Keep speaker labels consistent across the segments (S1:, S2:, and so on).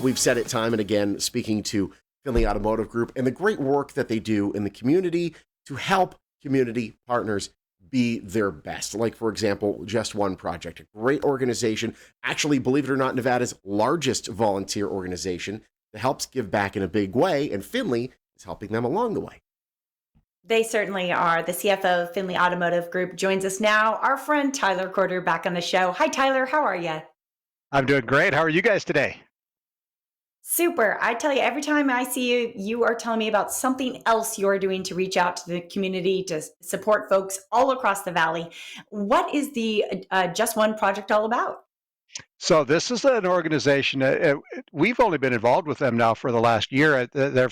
S1: We've said it time and again, speaking to Finley Automotive Group and the great work that they do in the community to help community partners be their best. Like, for example, Just One Project, a great organization, actually, believe it or not, Nevada's largest volunteer organization that helps give back in a big way, and Finley is helping them along the way.
S2: They certainly are. The CFO of Finley Automotive Group joins us now. Our friend Tyler Corder back on the show. Hi, Tyler. How are you?
S3: I'm doing great. How are you guys today?
S2: Super. I tell you, every time I see you, you are telling me about something else you're doing to reach out to the community to support folks all across the valley. What is the Just One Project all about?
S3: So this is an organization that we've only been involved with them now for the last year. They're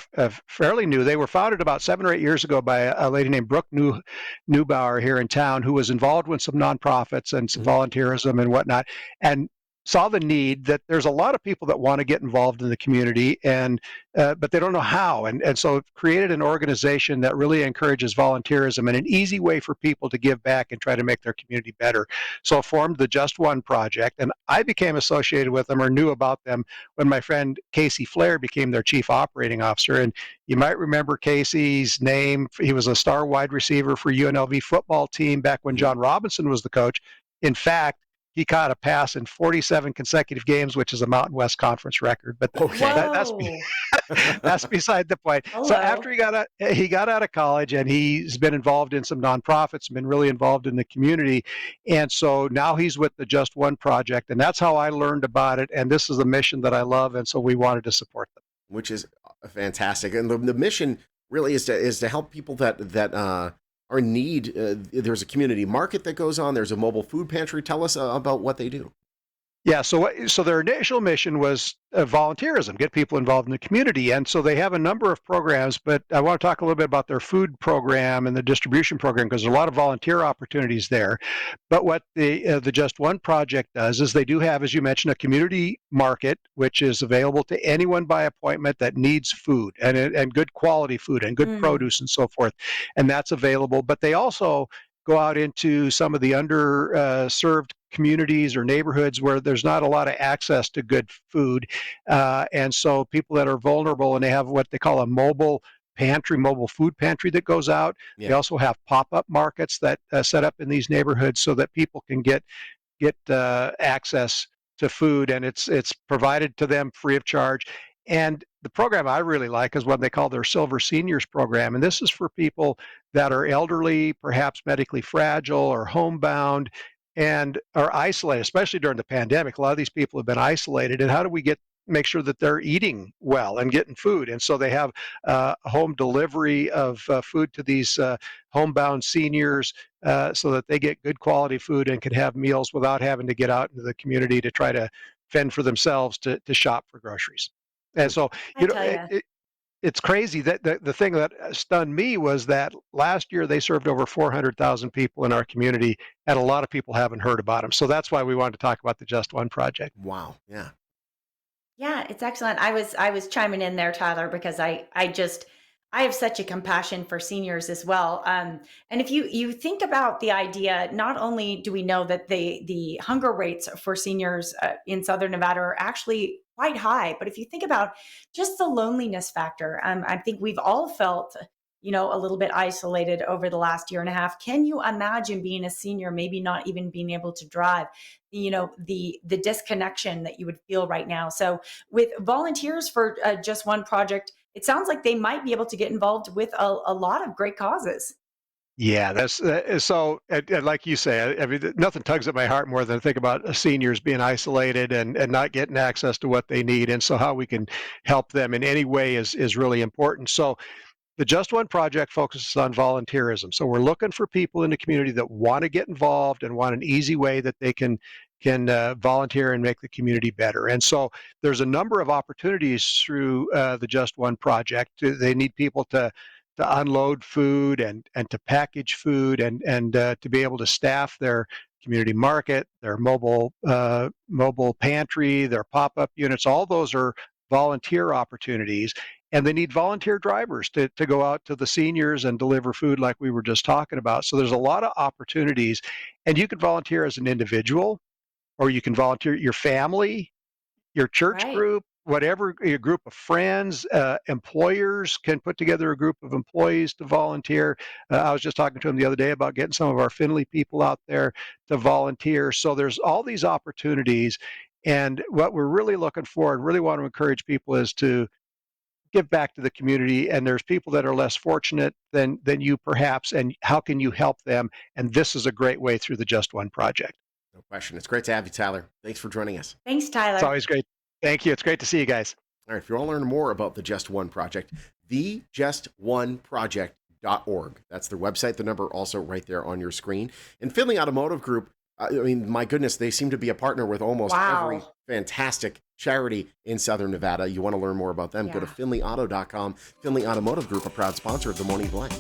S3: fairly new. They were founded about 7 or 8 years ago by a lady named Brooke Neubauer here in town, who was involved with some nonprofits and some volunteerism and whatnot, and saw the need that there's a lot of people that want to get involved in the community, and but they don't know how, and so created an organization that really encourages volunteerism and an easy way for people to give back and try to make their community better. So formed the Just One Project, and I became associated with them or knew about them when my friend Casey Flair became their chief operating officer. And you might remember Casey's name. He was a star wide receiver for UNLV football team back when John Robinson was the coach. In fact, he caught a pass in 47 consecutive games, which is a Mountain West Conference record. But that's beside the point.
S2: Hello.
S3: So after he got out of college, and he's been involved in some nonprofits, been really involved in the community, and so now he's with the Just One Project, and that's how I learned about it. And this is a mission that I love, and so we wanted to support them.
S1: Which is fantastic, and the mission really is to help people that are in need. There's a community market that goes on. There's a mobile food pantry. Tell us about what they do.
S3: Yeah, so their initial mission was volunteerism, get people involved in the community, and so they have a number of programs. But I want to talk a little bit about their food program and the distribution program, because there's a lot of volunteer opportunities there. But what the Just One Project does is they do have, as you mentioned, a community market, which is available to anyone by appointment that needs food and good quality food and good produce and so forth, and that's available. But they also go out into some of the underserved communities or neighborhoods where there's not a lot of access to good food. And so people that are vulnerable, and they have what they call a mobile food pantry that goes out. Yeah. They also have pop-up markets that set up in these neighborhoods so that people can get access to food, and it's provided to them free of charge. And the program I really like is what they call their Silver Seniors program. And this is for people that are elderly, perhaps medically fragile or homebound, and are isolated, especially during the pandemic. A lot of these people have been isolated. And how do we make sure that they're eating well and getting food? And so they have home delivery of food to these homebound seniors so that they get good quality food and can have meals without having to get out into the community to try to fend for themselves to shop for groceries. And so, it's crazy that the thing that stunned me was that last year they served over 400,000 people in our community, and a lot of people haven't heard about them. So that's why we wanted to talk about the Just One Project.
S1: Wow. Yeah.
S2: Yeah, it's excellent. I was chiming in there, Tyler, because I have such a compassion for seniors as well. And if you think about the idea, not only do we know that the hunger rates for seniors in Southern Nevada are actually quite high, but if you think about just the loneliness factor, I think we've all felt, a little bit isolated over the last year and a half. Can you imagine being a senior, maybe not even being able to drive? The disconnection that you would feel right now. So with volunteers for Just One Project, it sounds like they might be able to get involved with a lot of great causes.
S3: Yeah, that's so. And like you say, I mean, nothing tugs at my heart more than to think about seniors being isolated and not getting access to what they need. And so, how we can help them in any way is really important. So, the Just One Project focuses on volunteerism. So, we're looking for people in the community that want to get involved and want an easy way that they can volunteer and make the community better. And so, there's a number of opportunities through the Just One Project. They need people to unload food and to package food and to be able to staff their community market, their mobile pantry, their pop-up units. All those are volunteer opportunities, and they need volunteer drivers to go out to the seniors and deliver food like we were just talking about. So there's a lot of opportunities, and you can volunteer as an individual, or you can volunteer your family, your church group, whatever a group of friends, employers can put together a group of employees to volunteer. I was just talking to him the other day about getting some of our Finley people out there to volunteer. So there's all these opportunities. And what we're really looking for and really want to encourage people is to give back to the community. And there's people that are less fortunate than you perhaps, and how can you help them? And this is a great way through the Just One Project.
S1: No question. It's great to have you, Tyler. Thanks for joining us.
S2: Thanks, Tyler.
S3: It's always great. Thank you. It's great to see you guys.
S1: All right, if you want to learn more about the Just One Project, thejustoneproject.org. That's their website. The number also right there on your screen. And Finley Automotive Group, I mean, my goodness, they seem to be a partner with almost every fantastic charity in Southern Nevada. You want to learn more about them, go to finleyauto.com. Finley Automotive Group, a proud sponsor of The Morning Blank.